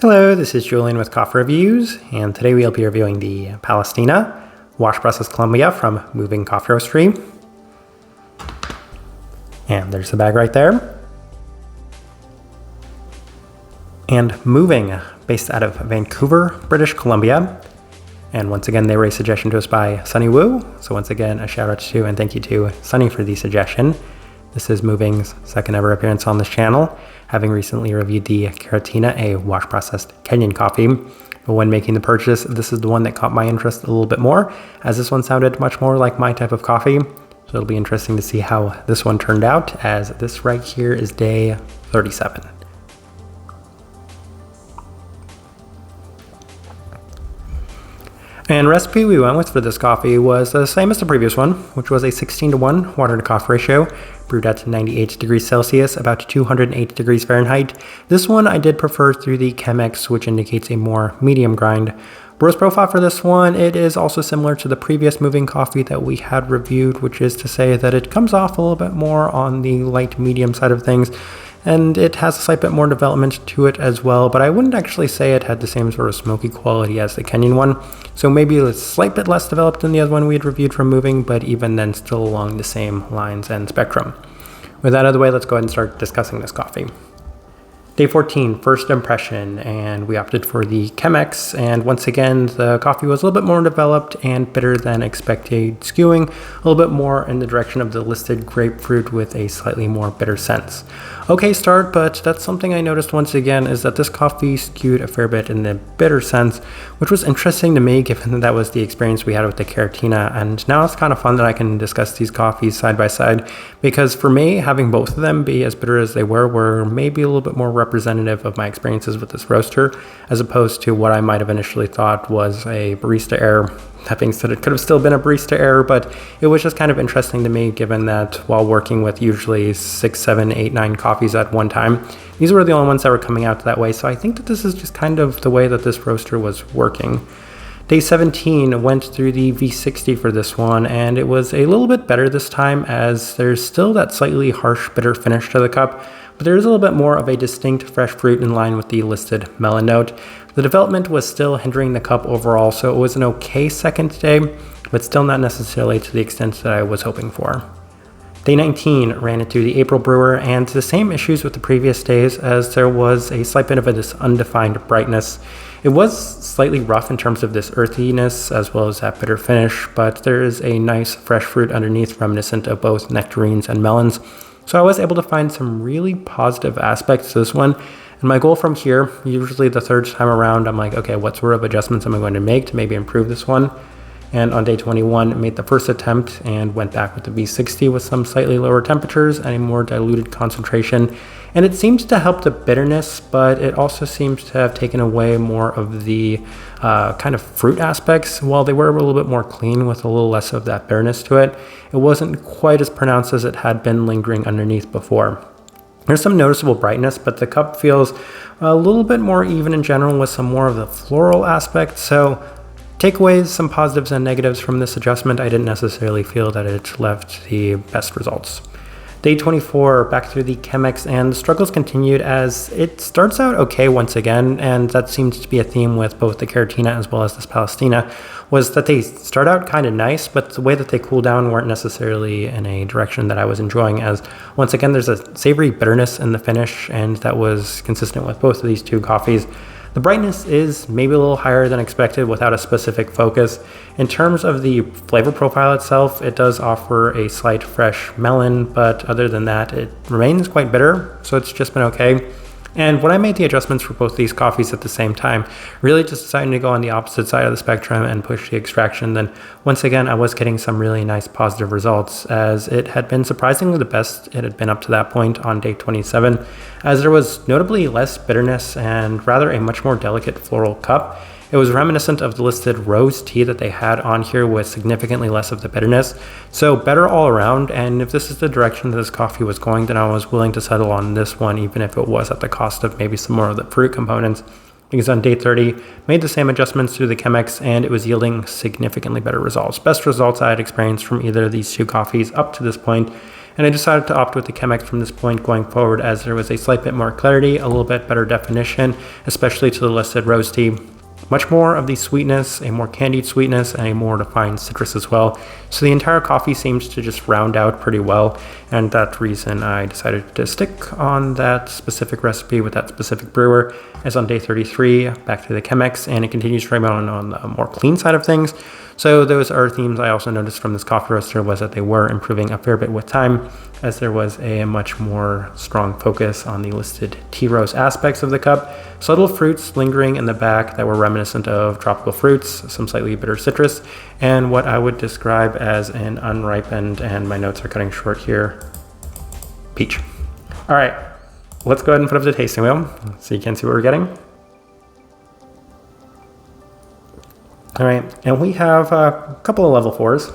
Hello, this is Julian with Coffee Reviews, and today we'll be reviewing the Palestina Wash Process Colombia from Moving Coffee Roastery. And there's the bag right there. And Moving, based out of Vancouver, British Columbia. And once again, they were a suggestion to us by Sunny Woo. So once again, a shout out to and thank you to Sunny for the suggestion. This is Moving's second ever appearance on this channel, having recently reviewed the Caratina, a wash processed Kenyan coffee. But when making the purchase, this is the one that caught my interest a little bit more, as this one sounded much more like my type of coffee. So it'll be interesting to see how this one turned out, as this right here is day 37. And recipe we went with for this coffee was the same as the previous one, which was a 16:1 water to coffee ratio, brewed at 98 degrees Celsius, about 208 degrees Fahrenheit. This one I did prefer through the Chemex, which indicates a more medium grind. Roast profile for this one, it is also similar to the previous Moving coffee that we had reviewed, which is to say that it comes off a little bit more on the light medium side of things, and it has a slight bit more development to it as well, but I wouldn't actually say it had the same sort of smoky quality as the Kenyan one. So maybe a slight bit less developed than the other one we had reviewed from Moving, but even then still along the same lines and spectrum. With that out of the way, let's go ahead and start discussing this coffee. Day 14, first impression, and we opted for the Chemex, and once again, the coffee was a little bit more developed and bitter than expected, skewing a little bit more in the direction of the listed grapefruit with a slightly more bitter sense. Okay start, but that's something I noticed once again, is that this coffee skewed a fair bit in the bitter sense, which was interesting to me given that was the experience we had with the Caratina, and now it's kind of fun that I can discuss these coffees side by side, because for me, having both of them be as bitter as they were maybe a little bit more representative of my experiences with this roaster, as opposed to what I might have initially thought was a barista error. That being said, it could have still been a barista error, but it was just kind of interesting to me given that while working with usually 6, 7, 8, 9 coffees at one time, these were the only ones that were coming out that way. So I think that this is just kind of the way that this roaster was working. Day 17 went through the V60 for this one, and it was a little bit better this time, as there's still that slightly harsh bitter finish to the cup, but there is a little bit more of a distinct fresh fruit in line with the listed melon note. The development was still hindering the cup overall, so it was an okay second day, but still not necessarily to the extent that I was hoping for. Day 19 ran into the April brewer, and the same issues with the previous days, as there was a slight bit of this undefined brightness. It was slightly rough in terms of this earthiness as well as that bitter finish, but there is a nice fresh fruit underneath reminiscent of both nectarines and melons. So I was able to find some really positive aspects to this one. And my goal from here, usually the third time around, I'm like, okay, what sort of adjustments am I going to make to maybe improve this one? And on day 21, made the first attempt and went back with the V60 with some slightly lower temperatures and a more diluted concentration. And it seems to help the bitterness, but it also seems to have taken away more of the kind of fruit aspects. While they were a little bit more clean with a little less of that bitterness to it, it wasn't quite as pronounced as it had been lingering underneath before. There's some noticeable brightness, but the cup feels a little bit more even in general with some more of the floral aspect. So takeaways, some positives and negatives from this adjustment. I didn't necessarily feel that it left the best results. Day 24, back through the Chemex, and the struggles continued as it starts out okay once again, and that seems to be a theme with both the Caratina as well as this Palestina, was that they start out kind of nice, but the way that they cool down weren't necessarily in a direction that I was enjoying, as once again there's a savory bitterness in the finish, and that was consistent with both of these two coffees. The brightness is maybe a little higher than expected without a specific focus. In terms of the flavor profile itself, it does offer a slight fresh melon, but other than that, it remains quite bitter, so it's just been okay. And when I made the adjustments for both these coffees at the same time, really just deciding to go on the opposite side of the spectrum and push the extraction, then once again, I was getting some really nice positive results, as it had been surprisingly the best it had been up to that point on day 27, as there was notably less bitterness and rather a much more delicate floral cup. It was reminiscent of the listed rose tea that they had on here with significantly less of the bitterness. So better all around, and if this is the direction that this coffee was going, then I was willing to settle on this one, even if it was at the cost of maybe some more of the fruit components. Because on day 30, made the same adjustments to the Chemex, and it was yielding significantly better results. Best results I had experienced from either of these two coffees up to this point. and I decided to opt with the Chemex from this point going forward, as there was a slight bit more clarity, a little bit better definition, especially to the listed Roastery. Much more of the sweetness, a more candied sweetness, and a more defined citrus as well. So the entire coffee seems to just round out pretty well, and that reason I decided to stick on that specific recipe with that specific brewer. As on day 33, back to the Chemex, and it continues to remain on the more clean side of things. So those are themes I also noticed from this coffee roaster, was that they were improving a fair bit with time, as there was a much more strong focus on the listed tea rose aspects of the cup. Subtle fruits lingering in the back that were reminiscent of tropical fruits, some slightly bitter citrus, and what I would describe as an unripened, and my notes are cutting short here, peach. All right, let's go ahead and put up the tasting wheel so you can see what we're getting. All right, and we have a couple of level 4s.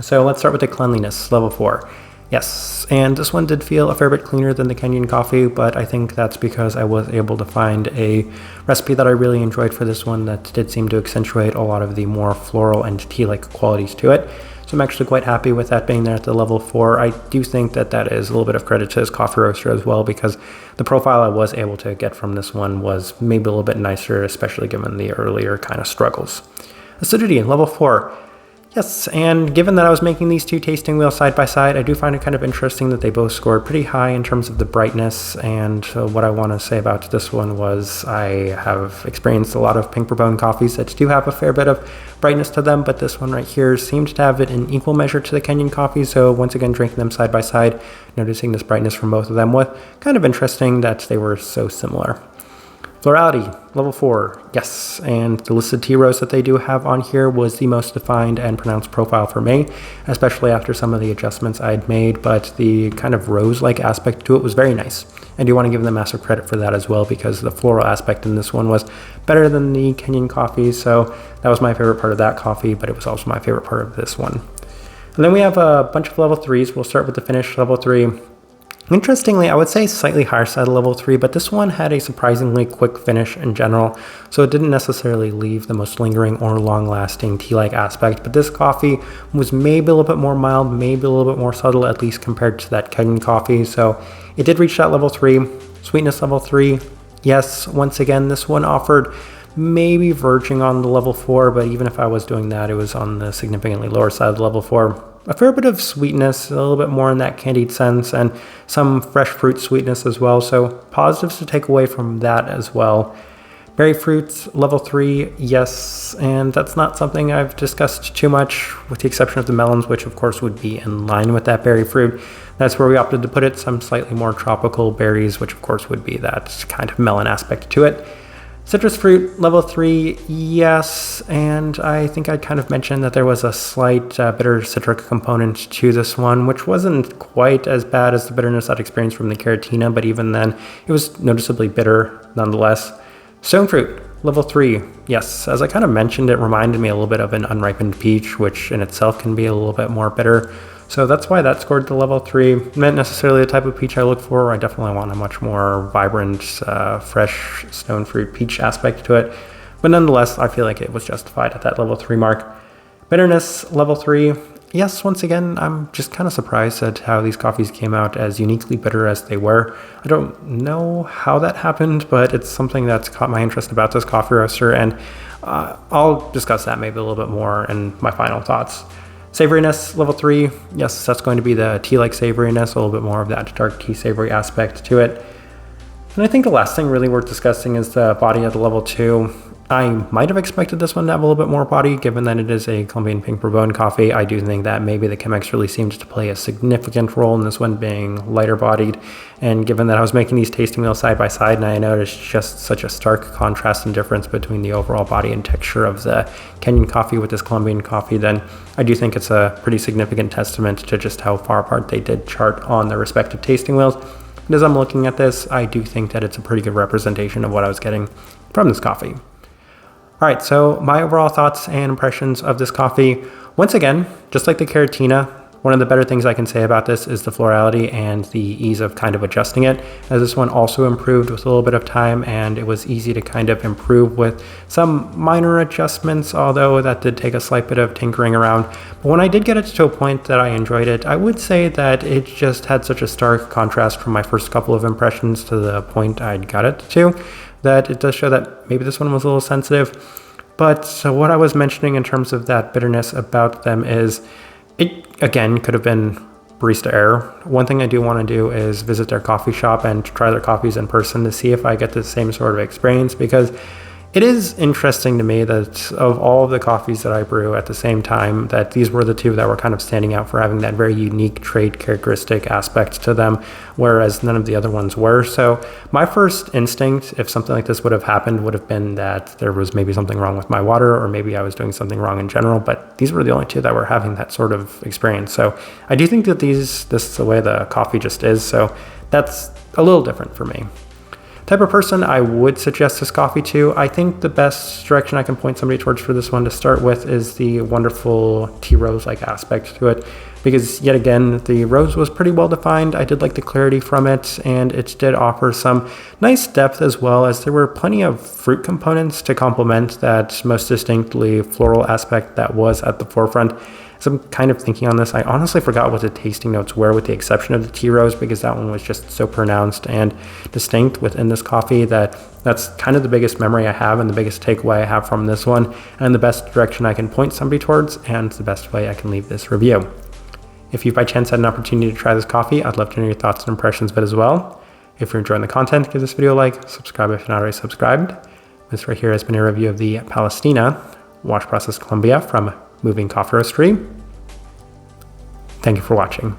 So let's start with the cleanliness, level 4. Yes, and this one did feel a fair bit cleaner than the Kenyan coffee, but I think that's because I was able to find a recipe that I really enjoyed for this one that did seem to accentuate a lot of the more floral and tea-like qualities to it. So I'm actually quite happy with that being there at the level 4. I do think that that is a little bit of credit to this coffee roaster as well, because the profile I was able to get from this one was maybe a little bit nicer, especially given the earlier kind of struggles. Acidity, level 4. Yes, and given that I was making these two tasting wheels side by side, I do find it kind of interesting that they both scored pretty high in terms of the brightness. And what I want to say about this one was I have experienced a lot of pink bourbon coffees that do have a fair bit of brightness to them, but this one right here seemed to have it in equal measure to the Kenyan coffee. So once again, drinking them side by side, noticing this brightness from both of them was kind of interesting that they were so similar. Florality, level 4, yes, and the listed tea rose that they do have on here was the most defined and pronounced profile for me, especially after some of the adjustments I'd made, but the kind of rose-like aspect to it was very nice. I do want to give them massive credit for that as well, because the floral aspect in this one was better than the Kenyan coffee, so that was my favorite part of that coffee, but it was also my favorite part of this one. And then we have a bunch of level 3s. We'll start with the finish, level 3. Interestingly, I would say slightly higher side of level 3, but this one had a surprisingly quick finish in general, so it didn't necessarily leave the most lingering or long-lasting tea-like aspect, but this coffee was maybe a little bit more mild, maybe a little bit more subtle, at least compared to that Kenyan coffee, so it did reach that level 3. Sweetness level 3, yes, once again, this one offered maybe verging on the level 4, but even if I was doing that, it was on the significantly lower side of the level 4. A fair bit of sweetness, a little bit more in that candied sense, and some fresh fruit sweetness as well, so positives to take away from that as well. Berry fruits, level 3, yes, and that's not something I've discussed too much, with the exception of the melons, which of course would be in line with that berry fruit. That's where we opted to put it, some slightly more tropical berries, which of course would be that kind of melon aspect to it. Citrus fruit, level 3, yes, and I think I kind of mentioned that there was a slight bitter citric component to this one, which wasn't quite as bad as the bitterness I'd experienced from the Caratina, but even then, it was noticeably bitter nonetheless. Stone fruit, level 3, yes, as I kind of mentioned, it reminded me a little bit of an unripened peach, which in itself can be a little bit more bitter. So that's why that scored to level 3. Not necessarily the type of peach I look for. I definitely want a much more vibrant, fresh stone fruit peach aspect to it. But nonetheless, I feel like it was justified at that level 3 mark. Bitterness, level 3. Yes, once again, I'm just kind of surprised at how these coffees came out as uniquely bitter as they were. I don't know how that happened, but it's something that's caught my interest about this coffee roaster, and I'll discuss that maybe a little bit more in my final thoughts. Savoriness, level 3, yes, that's going to be the tea-like savoriness, a little bit more of that dark tea savory aspect to it. And I think the last thing really worth discussing is the body at the level 2. I might have expected this one to have a little bit more body, given that it is a Colombian pink bourbon coffee. I do think that maybe the Chemex really seems to play a significant role in this one being lighter bodied. And given that I was making these tasting wheels side by side, and I noticed just such a stark contrast and difference between the overall body and texture of the Kenyan coffee with this Colombian coffee, then I do think it's a pretty significant testament to just how far apart they did chart on their respective tasting wheels. And as I'm looking at this, I do think that it's a pretty good representation of what I was getting from this coffee. All right, so my overall thoughts and impressions of this coffee, once again, just like the Caratina, One of the better things I can say about this is the florality and the ease of kind of adjusting it, as this one also improved with a little bit of time, and it was easy to kind of improve with some minor adjustments, although that did take a slight bit of tinkering around. But when I did get it to a point that I enjoyed it, I would say that it just had such a stark contrast from my first couple of impressions to the point I'd got it to, that it does show that maybe this one was a little sensitive. But so what I was mentioning in terms of that bitterness about them is, it, again, could have been barista error. One thing I do want to do is visit their coffee shop and try their coffees in person to see if I get the same sort of experience, because it is interesting to me that of all of the coffees that I brew at the same time, that these were the two that were kind of standing out for having that very unique trade characteristic aspect to them, whereas none of the other ones were. So my first instinct, if something like this would have happened, would have been that there was maybe something wrong with my water, or maybe I was doing something wrong in general, but these were the only two that were having that sort of experience. So I do think that this is the way the coffee just is, so that's a little different for me. Type of person I would suggest this coffee to, I think the best direction I can point somebody towards for this one to start with is the wonderful tea rose-like aspect to it, because yet again, the rose was pretty well defined. I did like the clarity from it, and it did offer some nice depth, as well as there were plenty of fruit components to complement that most distinctly floral aspect that was at the forefront. So I'm kind of thinking on this. I honestly forgot what the tasting notes were, with the exception of the tea rose, because that one was just so pronounced and distinct within this coffee that that's kind of the biggest memory I have and the biggest takeaway I have from this one, and the best direction I can point somebody towards, and the best way I can leave this review. If you by chance had an opportunity to try this coffee, I'd love to know your thoughts and impressions of it as well. If you're enjoying the content, give this video a like, subscribe if you're not already subscribed. This right here has been a review of the Palestina Wash Process Colombia from Moving Coffee Roastery. Thank you for watching.